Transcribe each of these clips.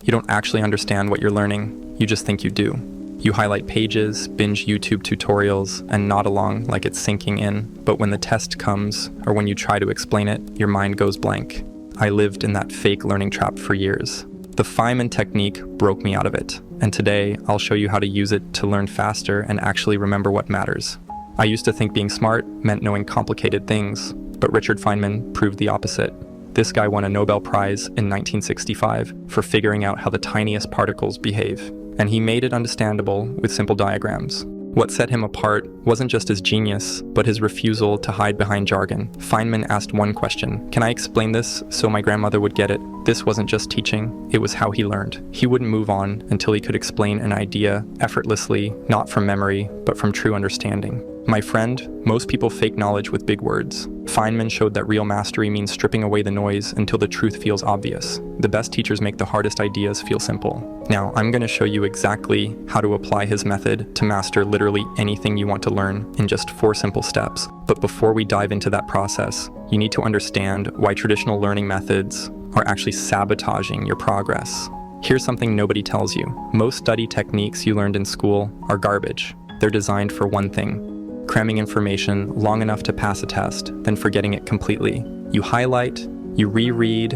You don't actually understand what you're learning, you just think you do. You highlight pages, binge YouTube tutorials, and nod along like it's sinking in, but when the test comes, or when you try to explain it, your mind goes blank. I lived in that fake learning trap for years. The Feynman Technique broke me out of it, and today I'll show you how to use it to learn faster and actually remember what matters. I used to think being smart meant knowing complicated things, but Richard Feynman proved the opposite. This guy won a Nobel Prize in 1965 for figuring out how the tiniest particles behave, and he made it understandable with simple diagrams. What set him apart wasn't just his genius, but his refusal to hide behind jargon. Feynman asked one question: can I explain this so my grandmother would get it? This wasn't just teaching, it was how he learned. He wouldn't move on until he could explain an idea effortlessly, not from memory, but from true understanding. My friend, most people fake knowledge with big words. Feynman showed that real mastery means stripping away the noise until the truth feels obvious. The best teachers make the hardest ideas feel simple. Now, I'm going to show you exactly how to apply his method to master literally anything you want to learn in just 4 simple steps. But before we dive into that process, you need to understand why traditional learning methods are actually sabotaging your progress. Here's something nobody tells you. Most study techniques you learned in school are garbage. They're designed for one thing: cramming information long enough to pass a test, then forgetting it completely. You highlight, you reread,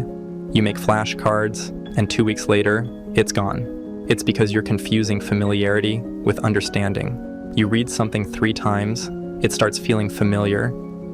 you make flashcards, and 2 weeks later, it's gone. It's because you're confusing familiarity with understanding. You read something 3 times, it starts feeling familiar,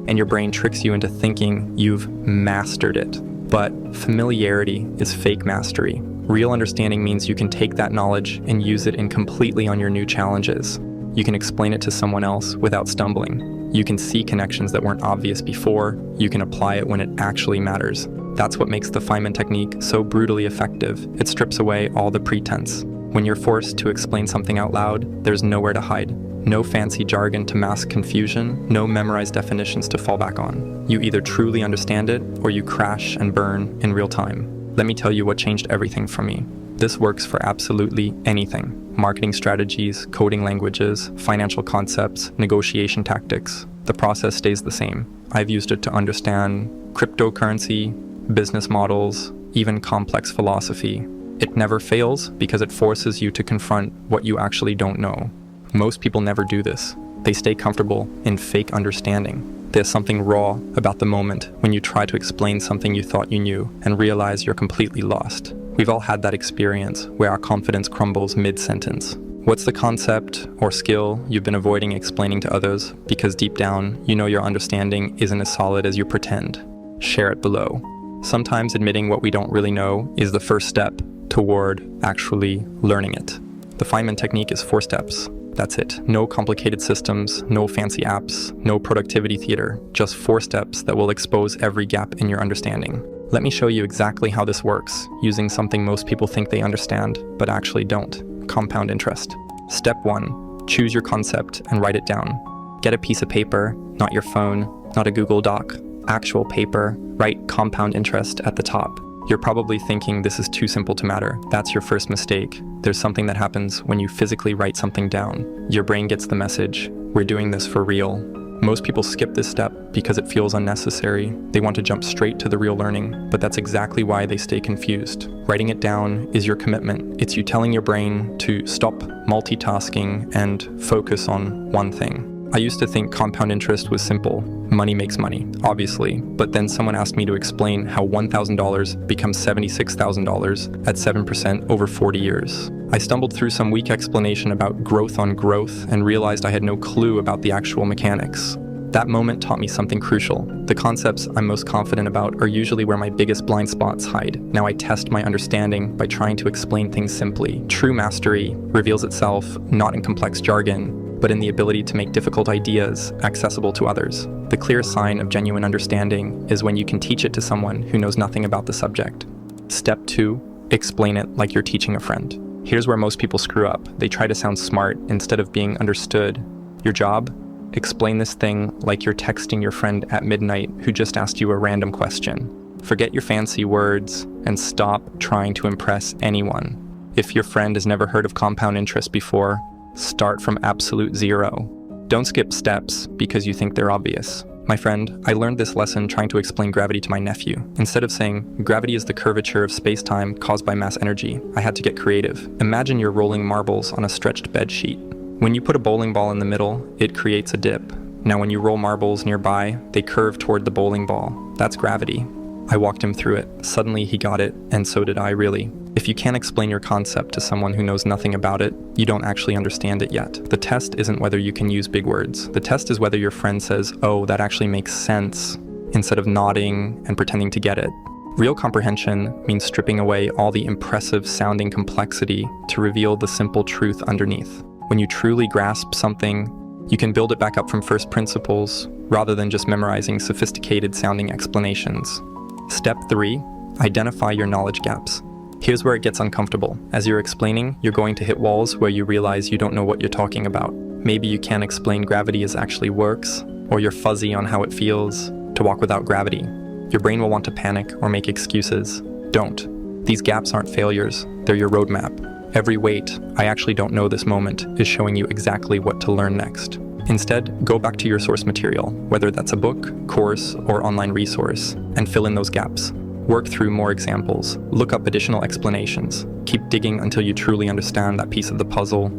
and your brain tricks you into thinking you've mastered it. But familiarity is fake mastery. Real understanding means you can take that knowledge and use it completely on your new challenges. You can explain it to someone else without stumbling. You can see connections that weren't obvious before. You can apply it when it actually matters. That's what makes the Feynman Technique so brutally effective. It strips away all the pretense. When you're forced to explain something out loud, there's nowhere to hide. No fancy jargon to mask confusion, no memorized definitions to fall back on. You either truly understand it, or you crash and burn in real time. Let me tell you what changed everything for me. This works for absolutely anything. Marketing strategies, coding languages, financial concepts, negotiation tactics. The process stays the same. I've used it to understand cryptocurrency, business models, even complex philosophy. It never fails because it forces you to confront what you actually don't know. Most people never do this. They stay comfortable in fake understanding. There's something raw about the moment when you try to explain something you thought you knew and realize you're completely lost. We've all had that experience where our confidence crumbles mid-sentence. What's the concept or skill you've been avoiding explaining to others because deep down you know your understanding isn't as solid as you pretend? Share it below. Sometimes admitting what we don't really know is the first step toward actually learning it. The Feynman Technique is 4 steps. That's it. No complicated systems, no fancy apps, no productivity theater, just 4 steps that will expose every gap in your understanding. Let me show you exactly how this works, using something most people think they understand, but actually don't: compound interest. Step 1, choose your concept and write it down. Get a piece of paper, not your phone, not a Google Doc, actual paper. Write compound interest at the top. You're probably thinking this is too simple to matter. That's your first mistake. There's something that happens when you physically write something down. Your brain gets the message: we're doing this for real. Most people skip this step because it feels unnecessary. They want to jump straight to the real learning, but that's exactly why they stay confused. Writing it down is your commitment. It's you telling your brain to stop multitasking and focus on one thing. I used to think compound interest was simple. Money makes money, obviously, but then someone asked me to explain how $1,000 becomes $76,000 at 7% over 40 years. I stumbled through some weak explanation about growth on growth and realized I had no clue about the actual mechanics. That moment taught me something crucial. The concepts I'm most confident about are usually where my biggest blind spots hide. Now I test my understanding by trying to explain things simply. True mastery reveals itself not in complex jargon, but in the ability to make difficult ideas accessible to others. The clear sign of genuine understanding is when you can teach it to someone who knows nothing about the subject. Step 2, explain it like you're teaching a friend. Here's where most people screw up. They try to sound smart instead of being understood. Your job? Explain this thing like you're texting your friend at midnight who just asked you a random question. Forget your fancy words and stop trying to impress anyone. If your friend has never heard of compound interest before, start from absolute zero. Don't skip steps because you think they're obvious. My friend, I learned this lesson trying to explain gravity to my nephew. Instead of saying, gravity is the curvature of space-time caused by mass energy, I had to get creative. Imagine you're rolling marbles on a stretched bed sheet. When you put a bowling ball in the middle, it creates a dip. Now when you roll marbles nearby, they curve toward the bowling ball. That's gravity. I walked him through it. Suddenly he got it, and so did I really. If you can't explain your concept to someone who knows nothing about it, you don't actually understand it yet. The test isn't whether you can use big words. The test is whether your friend says, "Oh, that actually makes sense," instead of nodding and pretending to get it. Real comprehension means stripping away all the impressive sounding complexity to reveal the simple truth underneath. When you truly grasp something, you can build it back up from first principles rather than just memorizing sophisticated sounding explanations. Step 3, identify your knowledge gaps. Here's where it gets uncomfortable. As you're explaining, you're going to hit walls where you realize you don't know what you're talking about. Maybe you can't explain gravity as actually works, or you're fuzzy on how it feels to walk without gravity. Your brain will want to panic or make excuses. Don't. These gaps aren't failures, they're your roadmap. Every wait, I actually don't know this moment, is showing you exactly what to learn next. Instead, go back to your source material, whether that's a book, course, or online resource, and fill in those gaps. Work through more examples, look up additional explanations, keep digging until you truly understand that piece of the puzzle,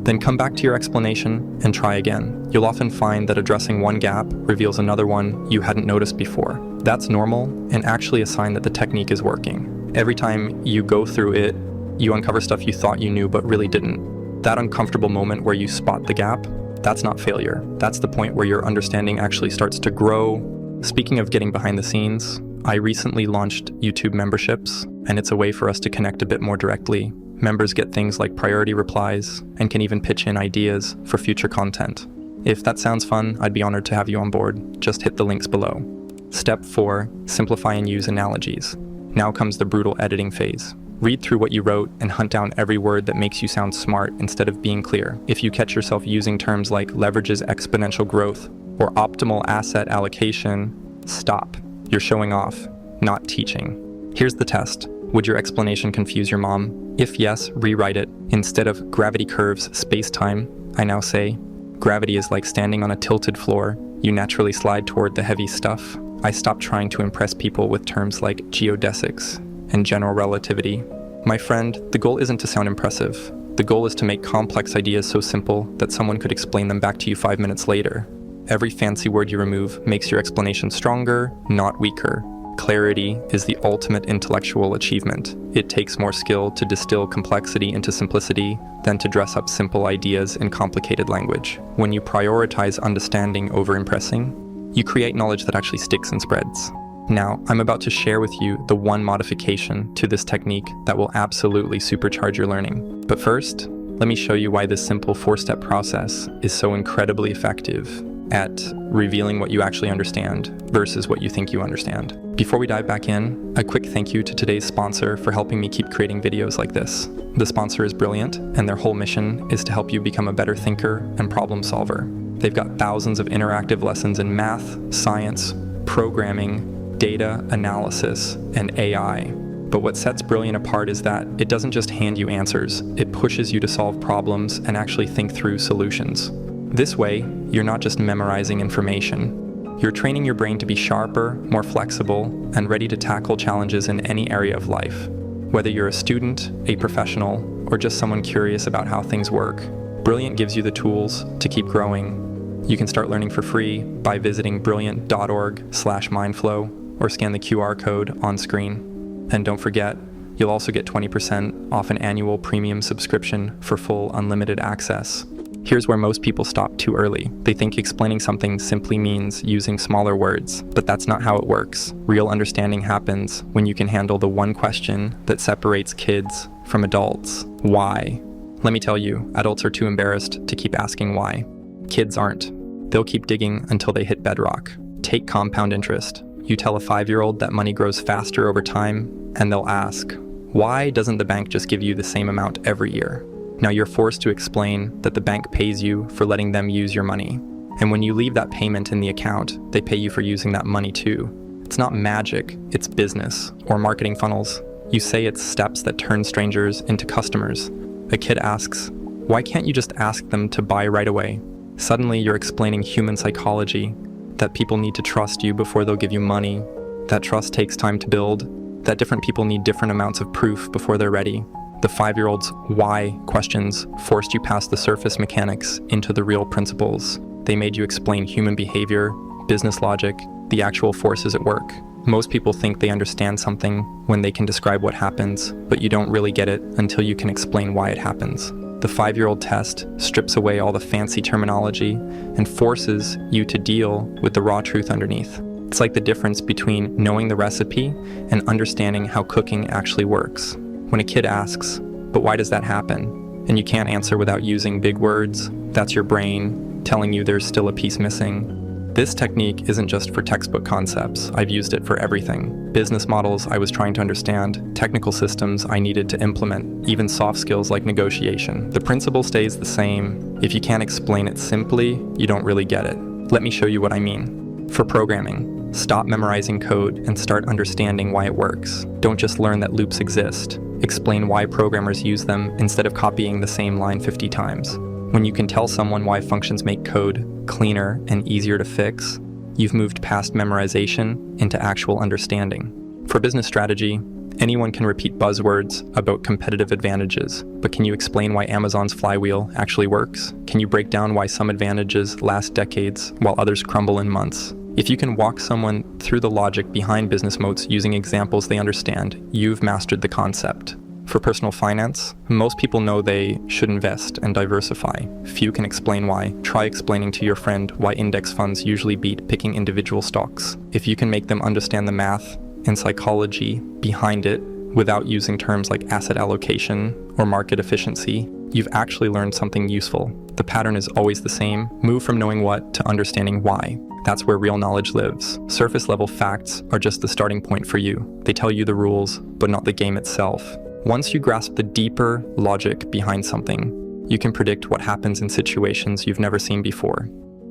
then come back to your explanation and try again. You'll often find that addressing one gap reveals another one you hadn't noticed before. That's normal and actually a sign that the technique is working. Every time you go through it, you uncover stuff you thought you knew but really didn't. That uncomfortable moment where you spot the gap, that's not failure. That's the point where your understanding actually starts to grow. Speaking of getting behind the scenes, I recently launched YouTube memberships, and it's a way for us to connect a bit more directly. Members get things like priority replies and can even pitch in ideas for future content. If that sounds fun, I'd be honored to have you on board. Just hit the links below. Step 4, simplify and use analogies. Now comes the brutal editing phase. Read through what you wrote and hunt down every word that makes you sound smart instead of being clear. If you catch yourself using terms like leverages exponential growth or optimal asset allocation, stop. You're showing off, not teaching. Here's the test. Would your explanation confuse your mom? If yes, rewrite it. Instead of gravity curves space-time, I now say, gravity is like standing on a tilted floor. You naturally slide toward the heavy stuff. I stopped trying to impress people with terms like geodesics and general relativity. My friend, the goal isn't to sound impressive. The goal is to make complex ideas so simple that someone could explain them back to you 5 minutes later. Every fancy word you remove makes your explanation stronger, not weaker. Clarity is the ultimate intellectual achievement. It takes more skill to distill complexity into simplicity than to dress up simple ideas in complicated language. When you prioritize understanding over impressing, you create knowledge that actually sticks and spreads. Now, I'm about to share with you the one modification to this technique that will absolutely supercharge your learning. But first, let me show you why this simple 4-step process is so incredibly effective at revealing what you actually understand versus what you think you understand. Before we dive back in, a quick thank you to today's sponsor for helping me keep creating videos like this. The sponsor is brilliant, and their whole mission is to help you become a better thinker and problem solver. They've got thousands of interactive lessons in math, science, programming, data analysis, and AI. But what sets Brilliant apart is that it doesn't just hand you answers, it pushes you to solve problems and actually think through solutions. This way, you're not just memorizing information. You're training your brain to be sharper, more flexible, and ready to tackle challenges in any area of life. Whether you're a student, a professional, or just someone curious about how things work, Brilliant gives you the tools to keep growing. You can start learning for free by visiting brilliant.org/mindflow or scan the QR code on screen. And don't forget, you'll also get 20% off an annual premium subscription for full unlimited access. Here's where most people stop too early. They think explaining something simply means using smaller words, but that's not how it works. Real understanding happens when you can handle the one question that separates kids from adults. Why? Let me tell you, adults are too embarrassed to keep asking why. Kids aren't. They'll keep digging until they hit bedrock. Take compound interest. You tell a 5-year-old that money grows faster over time, and they'll ask, why doesn't the bank just give you the same amount every year? Now you're forced to explain that the bank pays you for letting them use your money. And when you leave that payment in the account, they pay you for using that money too. It's not magic, it's business or marketing funnels. You say it's steps that turn strangers into customers. A kid asks, why can't you just ask them to buy right away? Suddenly you're explaining human psychology, that people need to trust you before they'll give you money, that trust takes time to build, that different people need different amounts of proof before they're ready. The 5-year-old's why questions forced you past the surface mechanics into the real principles. They made you explain human behavior, business logic, the actual forces at work. Most people think they understand something when they can describe what happens, but you don't really get it until you can explain why it happens. The 5-year-old test strips away all the fancy terminology and forces you to deal with the raw truth underneath. It's like the difference between knowing the recipe and understanding how cooking actually works. When a kid asks, "But why does that happen?" and you can't answer without using big words, that's your brain telling you there's still a piece missing. This technique isn't just for textbook concepts. I've used it for everything. Business models I was trying to understand, technical systems I needed to implement, even soft skills like negotiation. The principle stays the same. If you can't explain it simply, you don't really get it. Let me show you what I mean. For programming, stop memorizing code and start understanding why it works. Don't just learn that loops exist. Explain why programmers use them instead of copying the same line 50 times. When you can tell someone why functions make code cleaner and easier to fix, you've moved past memorization into actual understanding. For business strategy, anyone can repeat buzzwords about competitive advantages, but can you explain why Amazon's flywheel actually works? Can you break down why some advantages last decades while others crumble in months? If you can walk someone through the logic behind business moats using examples they understand, you've mastered the concept. For personal finance, most people know they should invest and diversify. Few can explain why. Try explaining to your friend why index funds usually beat picking individual stocks. If you can make them understand the math and psychology behind it without using terms like asset allocation or market efficiency, you've actually learned something useful. The pattern is always the same. Move from knowing what to understanding why. That's where real knowledge lives. Surface level facts are just the starting point for you. They tell you the rules, but not the game itself. Once you grasp the deeper logic behind something, you can predict what happens in situations you've never seen before.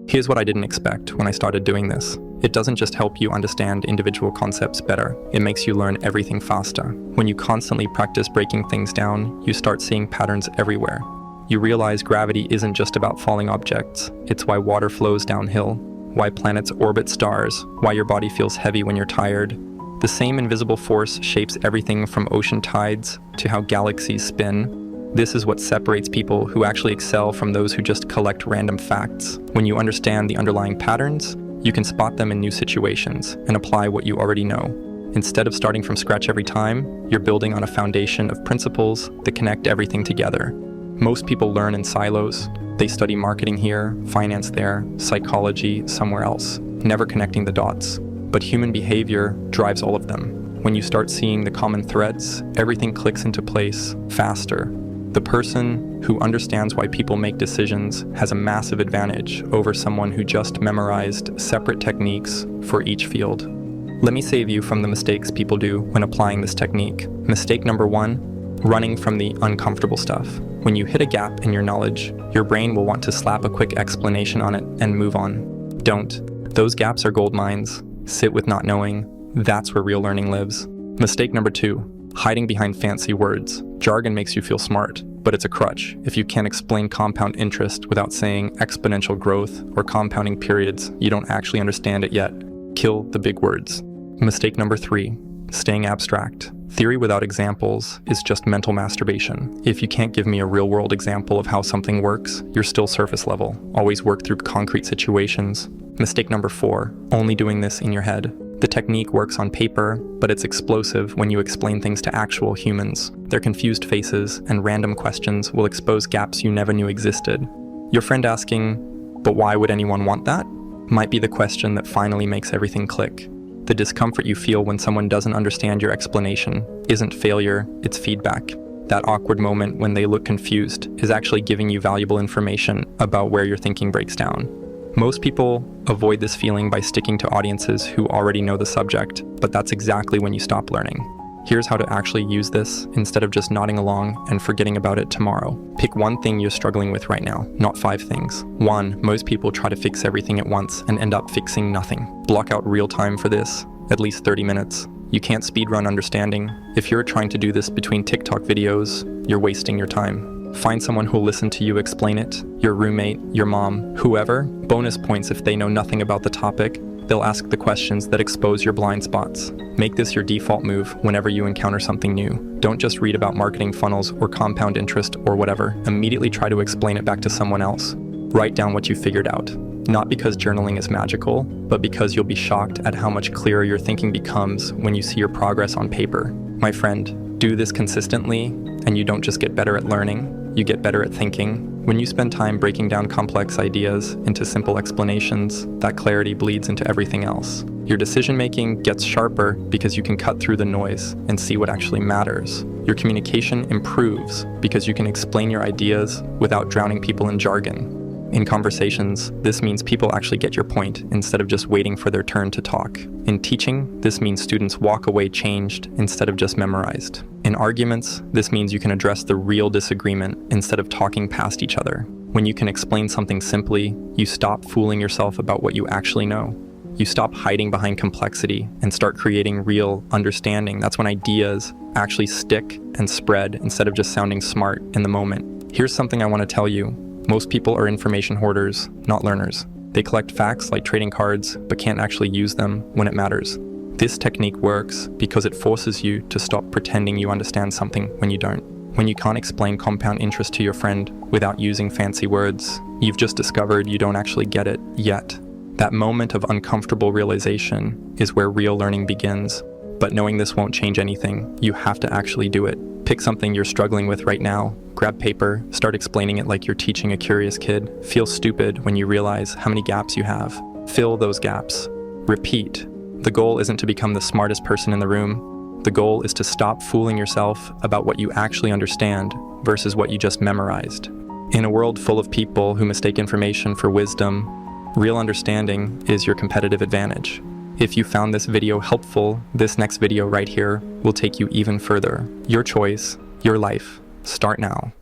Here's what I didn't expect when I started doing this. It doesn't just help you understand individual concepts better, it makes you learn everything faster. When you constantly practice breaking things down, you start seeing patterns everywhere. You realize gravity isn't just about falling objects, it's why water flows downhill, why planets orbit stars, why your body feels heavy when you're tired. The same invisible force shapes everything from ocean tides to how galaxies spin. This is what separates people who actually excel from those who just collect random facts. When you understand the underlying patterns, you can spot them in new situations and apply what you already know. Instead of starting from scratch every time, you're building on a foundation of principles that connect everything together. Most people learn in silos. They study marketing here, finance there, psychology somewhere else, never connecting the dots. But human behavior drives all of them. When you start seeing the common threads, everything clicks into place faster. The person who understands why people make decisions has a massive advantage over someone who just memorized separate techniques for each field. Let me save you from the mistakes people do when applying this technique. Mistake number 1, running from the uncomfortable stuff. When you hit a gap in your knowledge, your brain will want to slap a quick explanation on it and move on. Don't. Those gaps are gold mines. Sit with not knowing. That's where real learning lives. Mistake number 2, hiding behind fancy words. Jargon makes you feel smart, but it's a crutch. If you can't explain compound interest without saying exponential growth or compounding periods, you don't actually understand it yet. Kill the big words. Mistake number 3, staying abstract. Theory without examples is just mental masturbation. If you can't give me a real-world example of how something works, you're still surface level. Always work through concrete situations. Mistake number 4, only doing this in your head. The technique works on paper, but it's explosive when you explain things to actual humans. Their confused faces and random questions will expose gaps you never knew existed. Your friend asking, "But why would anyone want that?" might be the question that finally makes everything click. The discomfort you feel when someone doesn't understand your explanation isn't failure, it's feedback. That awkward moment when they look confused is actually giving you valuable information about where your thinking breaks down. Most people avoid this feeling by sticking to audiences who already know the subject, but that's exactly when you stop learning. Here's how to actually use this instead of just nodding along and forgetting about it tomorrow. Pick one thing you're struggling with right now, not 5 things. 1, most people try to fix everything at once and end up fixing nothing. Block out real time for this, at least 30 minutes. You can't speedrun understanding. If you're trying to do this between TikTok videos, you're wasting your time. Find someone who'll listen to you explain it, your roommate, your mom, whoever. Bonus points if they know nothing about the topic. They'll ask the questions that expose your blind spots. Make this your default move whenever you encounter something new. Don't just read about marketing funnels or compound interest or whatever. Immediately try to explain it back to someone else. Write down what you figured out. Not because journaling is magical, but because you'll be shocked at how much clearer your thinking becomes when you see your progress on paper. My friend, do this consistently, and you don't just get better at learning, you get better at thinking. When you spend time breaking down complex ideas into simple explanations, that clarity bleeds into everything else. Your decision-making gets sharper because you can cut through the noise and see what actually matters. Your communication improves because you can explain your ideas without drowning people in jargon. In conversations, this means people actually get your point instead of just waiting for their turn to talk. In teaching, this means students walk away changed instead of just memorized. In arguments, this means you can address the real disagreement instead of talking past each other. When you can explain something simply, you stop fooling yourself about what you actually know. You stop hiding behind complexity and start creating real understanding. That's when ideas actually stick and spread instead of just sounding smart in the moment. Here's something I want to tell you. Most people are information hoarders, not learners. They collect facts like trading cards, but can't actually use them when it matters. This technique works because it forces you to stop pretending you understand something when you don't. When you can't explain compound interest to your friend without using fancy words, you've just discovered you don't actually get it yet. That moment of uncomfortable realization is where real learning begins. But knowing this won't change anything. You have to actually do it. Pick something you're struggling with right now. Grab paper, start explaining it like you're teaching a curious kid. Feel stupid when you realize how many gaps you have. Fill those gaps. Repeat. The goal isn't to become the smartest person in the room. The goal is to stop fooling yourself about what you actually understand versus what you just memorized. In a world full of people who mistake information for wisdom, real understanding is your competitive advantage. If you found this video helpful, this next video right here will take you even further. Your choice, your life. Start now.